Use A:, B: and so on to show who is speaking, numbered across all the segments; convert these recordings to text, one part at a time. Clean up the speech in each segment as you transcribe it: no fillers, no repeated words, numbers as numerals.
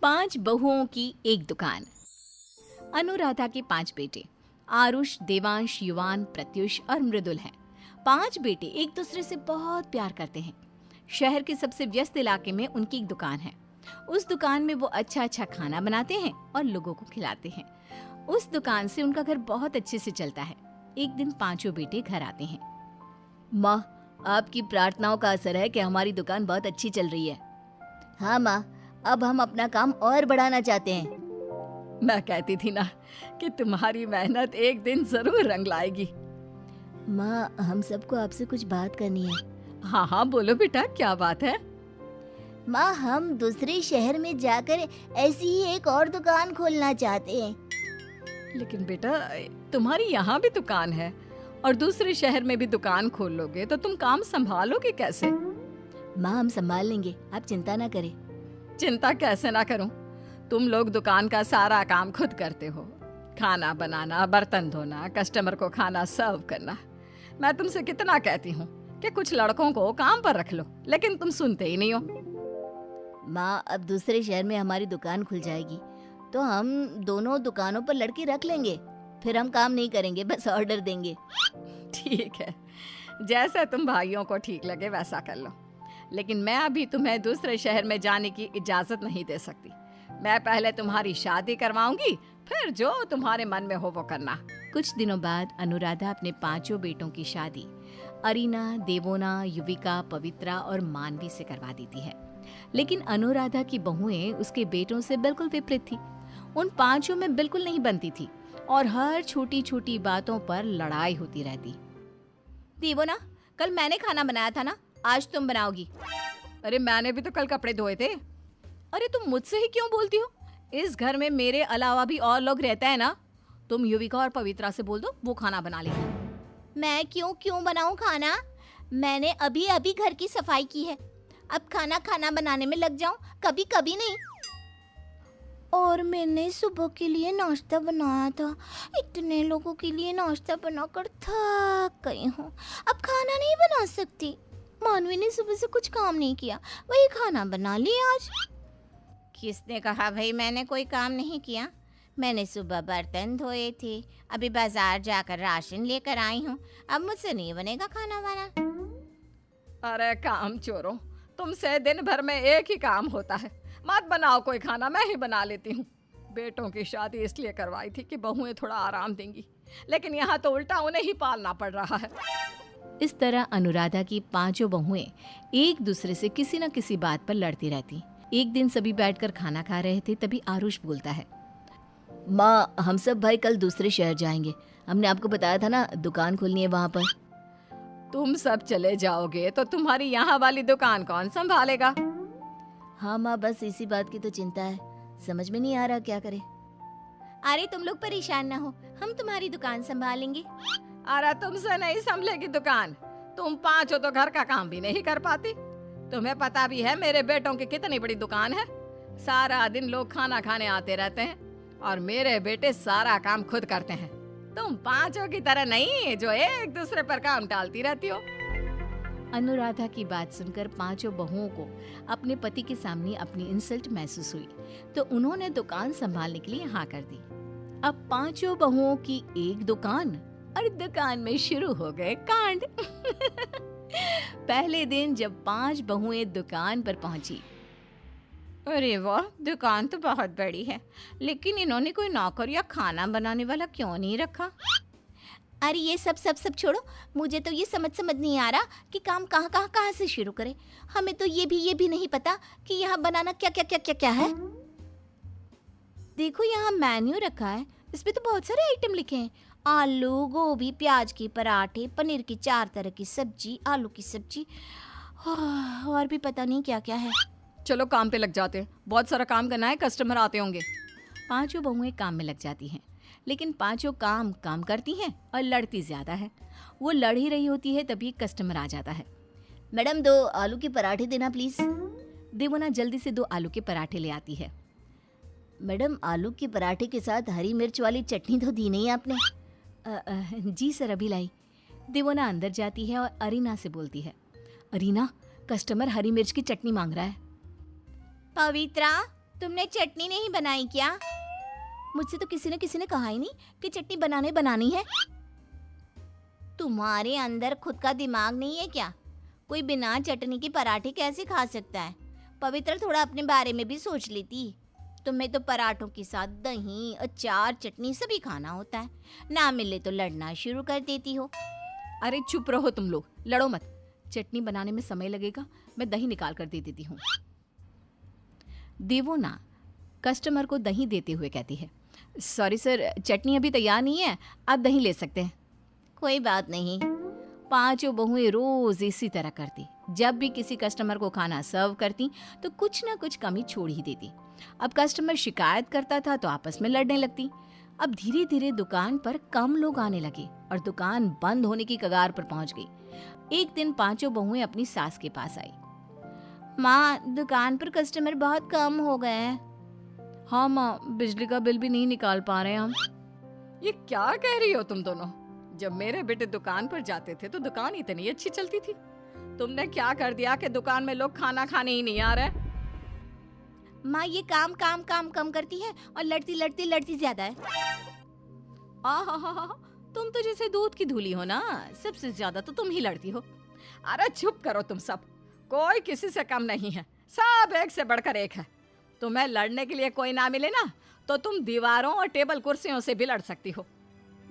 A: 5 बहुओं की एक दुकान। अनुराधा के 5 बेटे आरुष, देवांश, युवान, प्रत्युष और मृदुल हैं। 5 बेटे एक दूसरे से बहुत प्यार करते हैं। शहर के सबसे व्यस्त इलाके में उनकी एक दुकान है। उस दुकान में वो अच्छा अच्छा खाना बनाते हैं और लोगों को खिलाते हैं। उस दुकान से उनका घर बहुत अच्छे से चलता है। एक दिन 5 बेटे घर आते हैं।
B: माँ, आपकी प्रार्थनाओं का असर है कि हमारी दुकान बहुत अच्छी चल रही है। हाँ माँ, अब हम अपना काम और बढ़ाना चाहते हैं।
A: मैं कहती थी ना कि तुम्हारी मेहनत एक दिन जरूर रंग लाएगी।
B: माँ, हम सबको आपसे कुछ बात करनी है।
A: हाँ हाँ बोलो बेटा, क्या बात है?
B: माँ, हम दूसरे शहर में जाकर ऐसी ही एक और दुकान खोलना चाहते हैं।
A: लेकिन बेटा, तुम्हारी यहाँ भी दुकान है और दूसरे शहर में भी दुकान खोल लोगे तो तुम काम संभालोगे कैसे?
B: माँ, हम संभाल लेंगे, आप चिंता ना करें।
A: चिंता कैसे ना करूं? तुम लोग दुकान का सारा काम खुद करते हो। खाना बनाना, बर्तन धोना, कस्टमर को खाना सर्व करना। मैं तुमसे कितना कहती हूँ कि कुछ लड़कों को काम पर रख लो, लेकिन तुम सुनते ही नहीं हो।
B: माँ, अब दूसरे शहर में हमारी दुकान खुल जाएगी तो हम दोनों दुकानों पर लड़की रख लेंगे। फिर हम काम नहीं करेंगे, बस ऑर्डर देंगे।
A: ठीक है, जैसा तुम भाइयों को ठीक लगे वैसा कर लो, लेकिन मैं अभी तुम्हें दूसरे शहर में जाने की इजाजत नहीं दे सकती। मैं पहले तुम्हारी शादी करवाऊंगी, फिर जो तुम्हारे मन में हो वो करना। कुछ दिनों बाद अनुराधा अपने 5 बेटों की शादी अरीना, देवोना, युविका, पवित्रा और मानवी से करवा देती है। लेकिन अनुराधा की बहुएं उसके बेटों से बिल्कुल विपरीत थी। उन 5 में बिल्कुल नहीं बनती थी और हर छोटी छोटी बातों पर लड़ाई होती रहती। देवोना, कल मैंने खाना बनाया था ना, आज तुम बनाओगी। अरे मैंने भी तो कल कपड़े धोए थे। अरे तुम मुझसे ही क्यों बोलती हो? इस घर में मेरे अलावा भी और लोग रहते हैं ना। तुम युविका और पवित्रा से बोल दो, वो खाना बना लेगी।
B: मैं क्यों बनाऊं खाना? मैंने अभी अभी घर की सफाई की है। अब खाना बनाने में लग जाऊं? कभी कभी नहीं। और मैंने सुबह के लिए नाश्ता बनाया था। इतने लोगों के लिए नाश्ता बनाकर थक गई हूँ। अब खाना नहीं बना सकती। मानवी ने सुबह से कुछ काम नहीं किया, वही खाना बना लिया आज। किसने कहा भाई मैंने कोई काम नहीं किया? मैंने सुबह बर्तन धोए थे, अभी बाजार जाकर राशन लेकर आई हूँ। अब मुझसे नहीं बनेगा खाना वाना।
A: अरे काम चोरों, तुमसे दिन भर में एक ही काम होता है। मत बनाओ कोई खाना, मैं ही बना लेती हूँ। बेटों की शादी इसलिए करवाई थी कि बहुएं थोड़ा आराम देंगी, लेकिन यहाँ तो उल्टा उन्हें ही पालना पड़ रहा है। इस तरह अनुराधा की 5 बहुएं एक दूसरे से किसी न किसी बात पर लड़ती रहती। एक दिन सभी बैठकर खाना खा रहे थे, तभी आरुष बोलता है।
B: माँ, हम सब भाई कल दूसरे शहर जाएंगे। हमने आपको बताया था ना, दुकान खोलनी है वहाँ पर।
A: तुम सब चले जाओगे तो तुम्हारी यहाँ वाली दुकान कौन संभालेगा?
B: हाँ माँ, बस इसी बात की तो चिंता है, समझ में नहीं आ रहा क्या करें। अरे तुम लोग परेशान ना हो, हम तुम्हारी दुकान संभालेंगे।
A: अरे तुमसे नहीं संभलेगी दुकान। तुम 5 हो तो घर का काम भी नहीं कर पाती। तुम्हें पता भी है मेरे बेटों की कितनी बड़ी दुकान है। सारा दिन लोग खाना खाने आते रहते हैं और मेरे बेटे सारा काम खुद करते हैं। तुम 5 की तरह नहीं जो एक दूसरे पर काम टालती रहती हो। अनुराधा की बात सुनकर 5 बहुओं को अपने पति के सामने अपनी इंसल्ट महसूस हुई, तो उन्होंने दुकान संभालने के लिए हाँ कर दी। अब 5 बहुओं की एक दुकान और दुकान में शुरू हो गए कांड। पहले दिन जब 5 बहुएं दुकान पर पहुंची। अरे वाह, दुकान तो बहुत बड़ी है, लेकिन इन्होंने कोई नौकर या खाना बनाने वाला क्यों नहीं रखा?
B: अरे ये सब छोड़ो, मुझे तो ये समझ नहीं आ रहा कि काम कहाँ से शुरू करें। हमें तो ये भी नहीं पता कि यहाँ बनाना क्या है। देखो, यहाँ मेन्यू रखा है, इस पे तो बहुत सारे आइटम लिखे हैं। आलू, गोभी, प्याज के पराठे, पनीर की 4 तरह की सब्जी, आलू की सब्जी, और भी पता नहीं क्या क्या है।
A: चलो काम पे लग जाते हैं, बहुत सारा काम करना है, कस्टमर आते होंगे। 5 बहुएं काम में लग जाती हैं, लेकिन 5 काम करती हैं और लड़ती ज्यादा है। वो लड़ ही रही होती है, तभी कस्टमर आ जाता है।
B: मैडम, 2 आलू के पराठे देना प्लीज।
A: देवोना जल्दी से 2 आलू के पराठे ले आती है।
B: मैडम, आलू के पराठे के साथ हरी मिर्च वाली चटनी तो दी नहीं आपने?
A: जी सर, अभी लाई। देवोना अंदर जाती है और अरीना से बोलती है। अरीना, कस्टमर हरी मिर्च की चटनी मांग रहा है।
B: पवित्रा, तुमने चटनी नहीं बनाई क्या? मुझसे तो किसी ने कहा ही नहीं कि चटनी बनानी है। तुम्हारे अंदर खुद का दिमाग नहीं है क्या? कोई बिना चटनी के पराठे कैसे खा सकता है? पवित्र थोड़ा अपने बारे में भी सोच लेती। तुम्हें तो पराठों के साथ दही, अचार, चटनी सभी खाना होता है। ना मिले तो लड़ना शुरू कर देती हो।
A: अरे चुप रहो तुम लोग, लड़ो मत। चटनी बनाने में समय लगेगा, मैं दही निकाल कर दे देती हूँ। देवोना कस्टमर को दही देते हुए कहती है, सॉरी सर, चटनी अभी तैयार नहीं है, आप दही ले सकते हैं।
B: कोई बात नहीं।
A: पांचों बहुएं रोज इसी तरह करती। जब भी किसी कस्टमर को खाना सर्व करती तो कुछ ना कुछ कमी छोड़ ही देती। अब कस्टमर शिकायत करता था तो आपस में लड़ने लगती। अब धीरे धीरे दुकान पर कम लोग आने लगे और दुकान बंद होने की कगार पर पहुंच गई। एक दिन पांचों बहुएं अपनी सास के पास आई।
B: माँ, दुकान पर कस्टमर बहुत कम हो गए हैं।
A: हाँ माँ, बिजली का बिल भी नहीं निकाल पा रहे हम। ये क्या कह रही हो तुम दोनों? जब मेरे बेटे दुकान पर जाते थे तो दुकान इतनी अच्छी चलती थी। तुमने क्या कर दिया कि दुकान में लोग खाना खाने ही नहीं आ रहे?
B: माँ, ये काम काम काम कम करती है और लड़ती ज्यादा है।
A: आहा, तुम तो जैसे दूध की धूली हो ना, सबसे ज्यादा तो तुम ही लड़ती हो। अरे चुप करो तुम सब, कोई किसी से कम नहीं है, सब एक से बढ़कर एक है। तुम्हें लड़ने के लिए कोई ना मिले ना तो तुम दीवारों और टेबल कुर्सियों से भी लड़ सकती हो।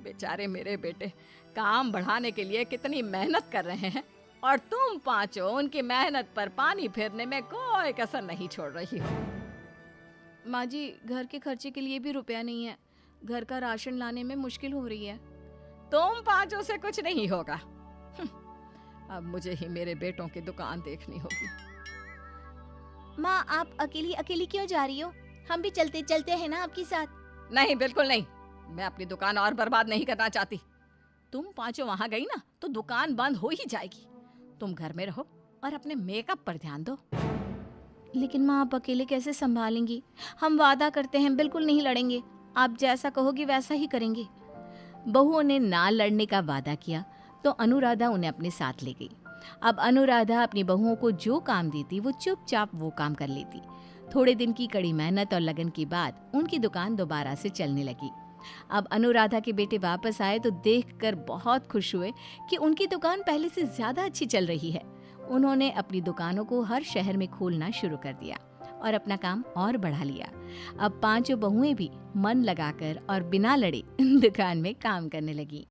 A: बेचारे मेरे बेटे काम बढ़ाने के लिए कितनी मेहनत कर रहे हैं और तुम पांचों उनकी मेहनत पर पानी फेरने में कोई कसर नहीं छोड़ रही हो। माँ जी, घर के खर्चे के लिए भी रुपया नहीं है, घर का राशन लाने में मुश्किल हो रही है। तुम पांचों से कुछ नहीं होगा। अब मुझे ही मेरे बेटों की दुकान देखनी होगी।
B: माँ, आप अकेली क्यों जा रही हो? हम भी चलते हैं ना आपके साथ।
A: नहीं, बिल्कुल नहीं। मैं अपनी दुकान और बर्बाद नहीं करना चाहती। तुम पांचों वहां गई ना तो दुकान बंद हो ही जाएगी। तुम घर में रहो और अपने मेकअप पर ध्यान दो।
B: लेकिन माँ, आप अकेले कैसे संभालेंगी? हम वादा करते हैं बिल्कुल नहीं लड़ेंगे। आप जैसा कहोगी वैसा ही करेंगे।
A: बहुओं ने ना लड़ने का वादा किया तो अनुराधा उन्हें अपने साथ ले गई। अब अनुराधा अपनी बहुओं को जो काम देती वो चुपचाप वो काम कर लेती। थोड़े दिन की कड़ी मेहनत और लगन के बाद उनकी दुकान दोबारा से चलने लगी। अब अनुराधा के बेटे वापस आए तो देखकर बहुत खुश हुए कि उनकी दुकान पहले से ज्यादा अच्छी चल रही है। उन्होंने अपनी दुकानों को हर शहर में खोलना शुरू कर दिया और अपना काम और बढ़ा लिया। अब पांचों बहुएं भी मन लगाकर और बिना लड़े दुकान में काम करने लगी।